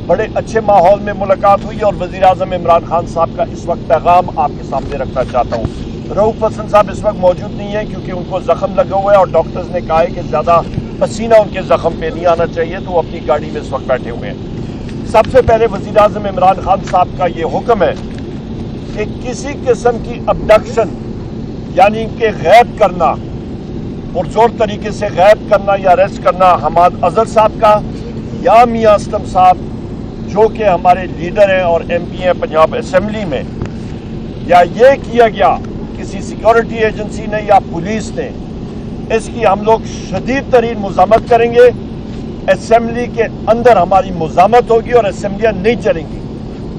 بڑے اچھے ماحول میں ملاقات ہوئی اور وزیر اعظم عمران خان صاحب کا اس وقت پیغام آپ کے سامنے رکھنا چاہتا ہوں۔ رؤوف حسن صاحب اس وقت موجود نہیں ہیں کیونکہ ان کو زخم لگا ہوا ہے اور ڈاکٹرز نے کہا ہے کہ زیادہ پسینہ ان کے زخم پہ نہیں آنا چاہیے، تو وہ اپنی گاڑی میں اس وقت بیٹھے ہوئے ہیں۔ سب سے پہلے وزیر اعظم عمران خان صاحب کا یہ حکم ہے کہ کسی قسم کی ابڈکشن یعنی کہ غائب کرنا، پرزور طریقے سے غائب کرنا یا اریسٹ کرنا حماد اظہر صاحب کا یا میاں اسلم صاحب جو کہ ہمارے لیڈر ہیں اور ایم پی ہیں پنجاب اسمبلی میں، یا یہ کیا گیا کسی سیکورٹی ایجنسی نے یا پولیس نے، اس کی ہم لوگ شدید ترین مذمت کریں گے۔ اسمبلی کے اندر ہماری مذمت ہوگی اور اسمبلیاں نہیں چلیں گی،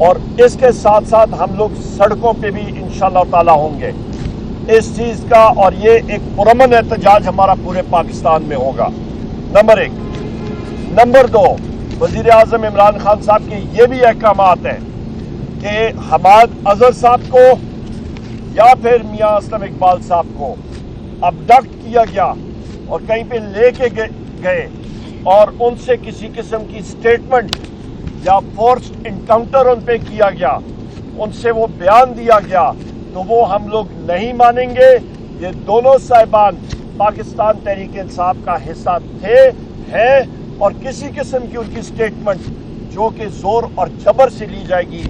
اور اس کے ساتھ ساتھ ہم لوگ سڑکوں پہ بھی انشاءاللہ تعالی ہوں گے اس چیز کا، اور یہ ایک پرامن احتجاج ہمارا پورے پاکستان میں ہوگا۔ نمبر 1۔ نمبر 2، وزیر اعظم عمران خان صاحب کے یہ بھی احکامات ہیں کہ حماد اظہر صاحب کو یا پھر میاں اسلم اقبال صاحب کو ابڈکٹ کیا گیا اور کہیں پہ لے کے گئے اور ان سے کسی قسم کی سٹیٹمنٹ یا فورسڈ انکاؤنٹر ان پہ کیا گیا، ان سے وہ بیان دیا گیا، تو وہ ہم لوگ نہیں مانیں گے۔ یہ دونوں صاحبان پاکستان تحریک انصاف کا حصہ تھے، ہیں، اور کسی قسم کی ان کی سٹیٹمنٹ جو کہ زور اور جبر سے لی جائے گی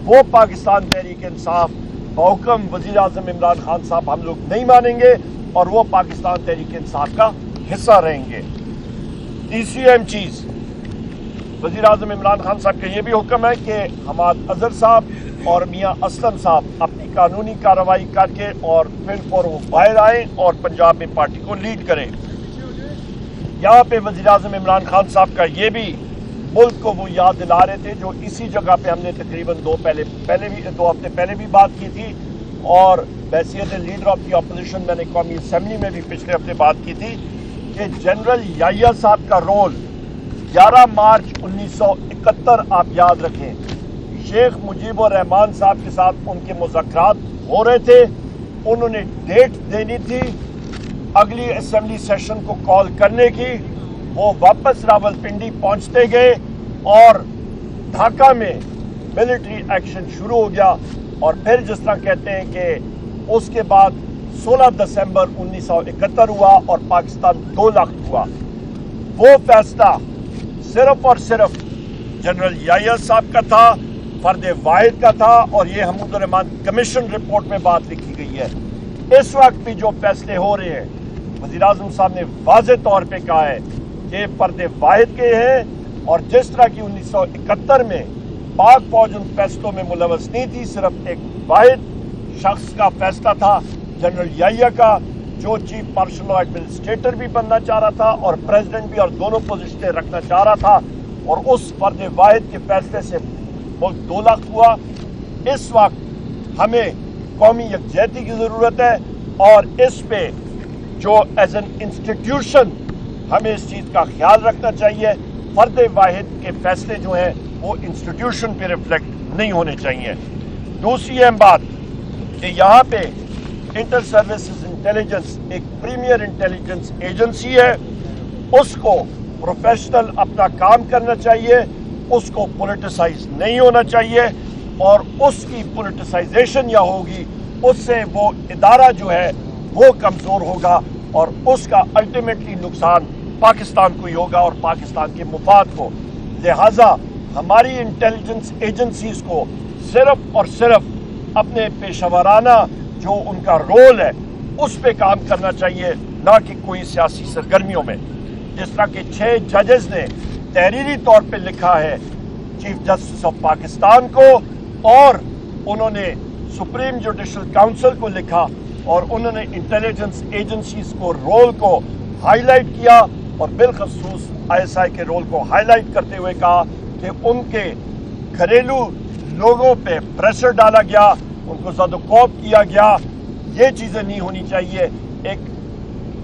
وہ پاکستان تحریک انصاف بحکم وزیر اعظم عمران خان صاحب ہم لوگ نہیں مانیں گے، اور وہ پاکستان تحریک انصاف کا حصہ رہیں گے۔ تیسری اہم چیز، وزیر اعظم عمران خان صاحب کا یہ بھی حکم ہے کہ حماد اظہر صاحب اور میاں اسلم صاحب اپنی قانونی کارروائی کر کے اور پھر وہ باہر آئیں اور پنجاب میں پارٹی کو لیڈ کریں۔ یہاں پہ وزیر اعظم عمران خان صاحب کا یہ بھی ملک کو وہ یاد دلا رہے تھے جو اسی جگہ پہ ہم نے تقریباً دو ہفتے پہلے بھی بات کی تھی، اور بحیثیت لیڈر آف دی اپوزیشن میں نے قومی اسمبلی میں بھی پچھلے ہفتے بات کی تھی کہ جنرل یحییٰ صاحب کا رول 11 مارچ 1971 آپ یاد رکھیں، شیخ مجیب الرحمان صاحب کے ساتھ ان کے مذاکرات ہو رہے تھے، انہوں نے ڈیٹ دینی تھی اگلی اسمبلی سیشن کو کال کرنے کی، وہ واپس راولپنڈی پہنچتے گئے اور ڈھاکہ میں ملٹری ایکشن شروع ہو گیا، اور پھر جس طرح کہتے ہیں کہ اس کے بعد 16 دسمبر 1971 ہوا اور پاکستان 2 لاکھ ہوا۔ وہ فیصلہ صرف اور صرف جنرل یحییٰ صاحب کا تھا، فرد واحد کا تھا، اور یہ حمود الرحمان کمیشن رپورٹ میں بات لکھی گئی ہے۔ اس وقت بھی جو فیصلے ہو رہے ہیں وزیر اعظم صاحب نے واضح طور پہ کہا ہے کہ فرد واحد کے ہیں، اور جس طرح کی 1971 میں پاک فوج ان فیصلوں میں ملوث نہیں تھی، صرف ایک واحد شخص کا فیصلہ تھا جنرل یحییٰ کا، جو چیف مارشل ایڈمنسٹریٹر بھی بننا چاہ رہا تھا اور پریزیڈنٹ بھی، اور دونوں پوزیشنیں رکھنا چاہ رہا تھا، اور اس فرد واحد کے فیصلے سے ملک 2 لاکھ ہوا۔ اس وقت ہمیں قومی یکجہتی کی ضرورت ہے، اور اس پہ جو ایز این انسٹیٹیوشن ہمیں اس چیز کا خیال رکھنا چاہیے، فرد واحد کے فیصلے جو ہیں وہ انسٹیٹیوشن پہ ریفلیکٹ نہیں ہونے چاہیے۔ دوسری اہم بات کہ یہاں پہ انٹر سروسز انٹیلیجنس ایک پریمیئر انٹیلیجنس ایجنسی ہے، اس کو پروفیشنل اپنا کام کرنا چاہیے، اس کو پولیٹیسائز نہیں ہونا چاہیے، اور اس کی پولیٹیسائزیشن یا ہوگی اس سے وہ ادارہ جو ہے وہ کمزور ہوگا، اور اس کا الٹیمیٹلی نقصان پاکستان کو ہی ہوگا اور پاکستان کے مفاد کو۔ لہٰذا ہماری انٹیلیجنس ایجنسیز کو صرف اور صرف اپنے پیشہ ورانہ جو ان کا رول ہے اس پہ کام کرنا چاہیے، نہ کہ کوئی سیاسی سرگرمیوں میں۔ جس طرح کہ 6 ججز نے تحریری طور پہ لکھا ہے چیف جسٹس آف پاکستان کو، اور انہوں نے سپریم جوڈیشل کاؤنسل کو لکھا، اور انہوں نے انٹیلیجنس ایجنسیز کو رول کو ہائی لائٹ کیا، اور بالخصوص ISI کے رول کو ہائی لائٹ کرتے ہوئے کہا کہ ان کے گھریلو لوگوں پہ پریشر ڈالا گیا، ان کو زد و کوب کیا گیا، یہ چیزیں نہیں ہونی چاہیے ایک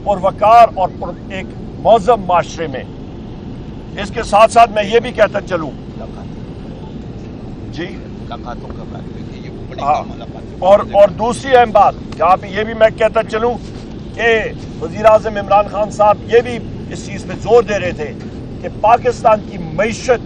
پروکار اور ایک معظم معاشرے میں۔ اس کے ساتھ ساتھ میں یہ بھی کہتا چلوں جی اور دوسری اہم بات جہاں پہ یہ بھی میں کہتا چلوں کہ وزیر اعظم عمران خان صاحب یہ بھی اس چیز پہ زور دے رہے تھے کہ پاکستان کی معیشت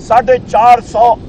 450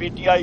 PTI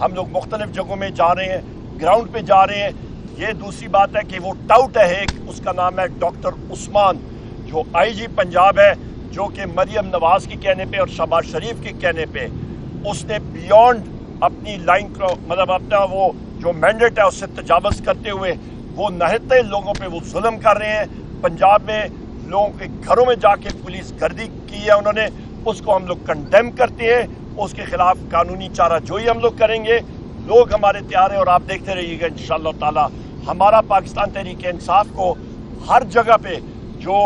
ہم لوگ مختلف جگہوں میں جا رہے ہیں, گراؤنڈ پہ جا رہے ہیں. یہ دوسری بات ہے کہ وہ ٹاؤٹ ہے ایک, اس کا نام ہے ڈاکٹر عثمان, جو آئی جی پنجاب ہے, جو کہ مریم نواز کے کہنے پہ اور شہباز شریف کے کہنے پہ اس نے بیونڈ اپنی لائن کو, مطلب اپنا وہ جو مینڈیٹ ہے اس سے تجاوز کرتے ہوئے وہ نہتے لوگوں پہ وہ ظلم کر رہے ہیں. پنجاب میں لوگوں کے گھروں میں جا کے پولیس گردی کی ہے انہوں نے, اس کو ہم لوگ کنڈیم کرتے ہیں, اس کے خلاف قانونی چارہ جوئی ہم لوگ کریں گے. لوگ ہمارے تیار ہیں اور آپ دیکھتے رہیے گا انشاءاللہ تعالی. ہمارا پاکستان تحریک انصاف کو ہر جگہ پہ جو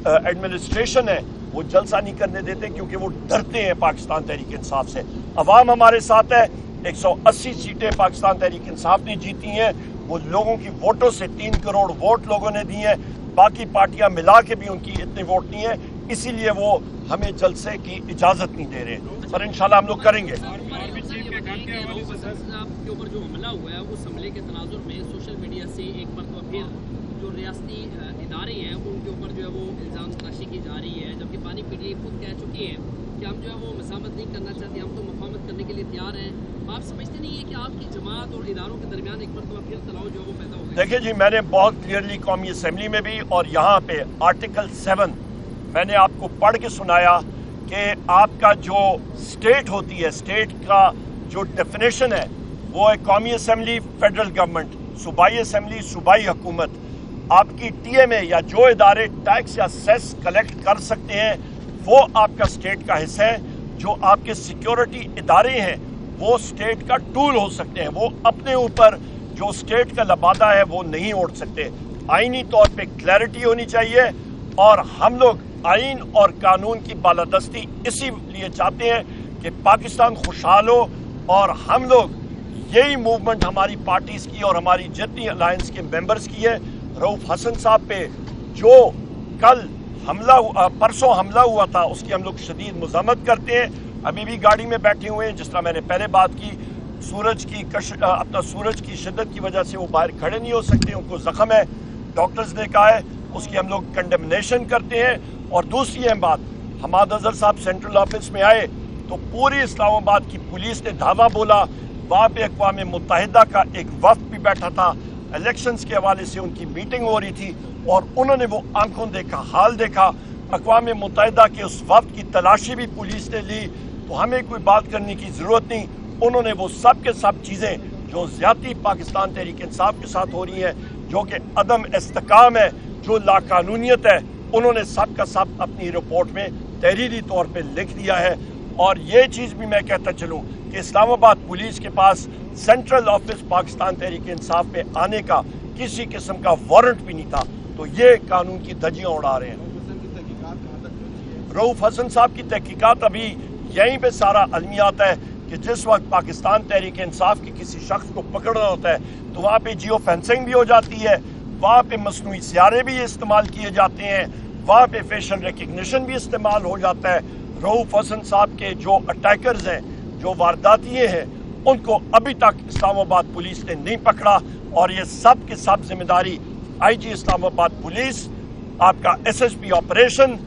ایڈمنسٹریشن ہے وہ جلسہ نہیں کرنے دیتے, کیونکہ وہ ڈرتے ہیں پاکستان تحریک انصاف سے. عوام ہمارے ساتھ ہے, 180 سیٹیں پاکستان تحریک انصاف نے جیتی ہیں, وہ لوگوں کی ووٹوں سے 3 کروڑ ووٹ لوگوں نے دی ہیں, باقی پارٹیاں ملا کے بھی ان کی اتنے ووٹ نہیں ہیں, اسی لیے وہ ہمیں جلسے کی اجازت نہیں دے رہے, پر انشاءاللہ ہم لوگ کریں گے. کے اوپر جو حملہ ہوا ہے اس حملے کے تناظر میں سوشل میڈیا سے ایک مرتبہ پھر جو ریاستی ادارے ہیں ان کے اوپر جو ہے وہ الزام تراشی کی جا رہی ہے, جبکہ بانی پی ٹی آئی خود کہہ چکی ہے کہ ہم جو ہے وہ مزاحمت نہیں کرنا چاہتے, ہم تو مفاہمت کرنے کے لیے تیار ہیں. آپ سمجھتے نہیں ہیں کہ آپ کی جماعت اور اداروں کے درمیان ایک مرتبہ پھر تناؤ جو ہے وہ پیدا ہو گیا؟ دیکھیں جی, میں نے بہت کلیئرلی قومی اسمبلی میں بھی اور یہاں پہ آرٹیکل 7 میں نے آپ کو پڑھ کے سنایا کہ آپ کا جو اسٹیٹ ہوتی ہے, اسٹیٹ کا جو ڈیفینیشن ہے وہ ہے قومی اسمبلی, فیڈرل گورنمنٹ, صوبائی اسمبلی, صوبائی حکومت. آپ کی ٹی ایم اے یا جو ادارے ٹیکس یا سیس کلیکٹ کر سکتے ہیں وہ آپ کا اسٹیٹ کا حصہ ہے. جو آپ کے سیکیورٹی ادارے ہیں وہ اسٹیٹ کا ٹول ہو سکتے ہیں, وہ اپنے اوپر جو اسٹیٹ کا لبادہ ہے وہ نہیں اوڑھ سکتے. آئینی طور پہ کلیئرٹی ہونی چاہیے, اور ہم لوگ آئین اور قانون کی بالادستی اسی لیے چاہتے ہیں کہ پاکستان خوشحال ہو, اور ہم لوگ یہی موومنٹ ہماری پارٹیز کی اور ہماری جتنی الائنس کے ممبرز کی ہے. رؤوف حسن صاحب پہ جو کل پرسوں حملہ ہوا تھا اس کی ہم لوگ شدید مذمت کرتے ہیں. ابھی بھی گاڑی میں بیٹھے ہوئے ہیں, جس طرح میں نے پہلے بات کی, سورج کی شدت کی وجہ سے وہ باہر کھڑے نہیں ہو سکتے, ان کو زخم ہے, ڈاکٹرز نے کہا ہے, اس کی ہم لوگ کنڈمنیشن کرتے ہیں. اور دوسری اہم بات, حماد اظہر صاحب سینٹرل آفس میں آئے تو پوری اسلام آباد کی پولیس نے دھاوا بولا. وہاں پہ اقوام متحدہ کا ایک وفد بھی بیٹھا تھا, الیکشنز کے حوالے سے ان کی میٹنگ ہو رہی تھی, اور انہوں نے وہ آنکھوں دیکھا حال دیکھا. اقوام متحدہ کے اس وفد کی تلاشی بھی پولیس نے لی, تو ہمیں کوئی بات کرنے کی ضرورت نہیں. انہوں نے وہ سب کے سب چیزیں جو زیادتی پاکستان تحریک انصاف کے ساتھ ہو رہی ہیں, جو کہ عدم استحکام ہے, جو لاقانونیت ہے, انہوں نے سب کا سب اپنی رپورٹ میں تحریری طور پہ لکھ دیا ہے. اور یہ چیز بھی میں کہتا چلوں کہ اسلام آباد پولیس کے پاس سینٹرل آفس پاکستان تحریک انصاف پہ آنے کا کسی قسم کا وارنٹ بھی نہیں تھا, تو یہ قانون کی دھجیاں اڑا رہے ہیں. رؤوف حسن صاحب کی تحقیقات ابھی یہیں پہ سارا المیات ہے کہ جس وقت پاکستان تحریک انصاف کی کسی شخص کو پکڑنا ہوتا ہے تو وہاں پہ جیو فینسنگ بھی ہو جاتی ہے, وہاں پہ مصنوعی سیارے بھی استعمال کیے جاتے ہیں, وہاں پہ فیشن ریکگنیشن بھی استعمال ہو جاتا ہے. رؤوف حسن صاحب کے جو اٹیکرز ہیں, جو وارداتیے ہیں, ان کو ابھی تک اسلام آباد پولیس نے نہیں پکڑا, اور یہ سب کے سب ذمہ داری آئی جی اسلام آباد پولیس, آپ کا ایس ایس پی آپریشن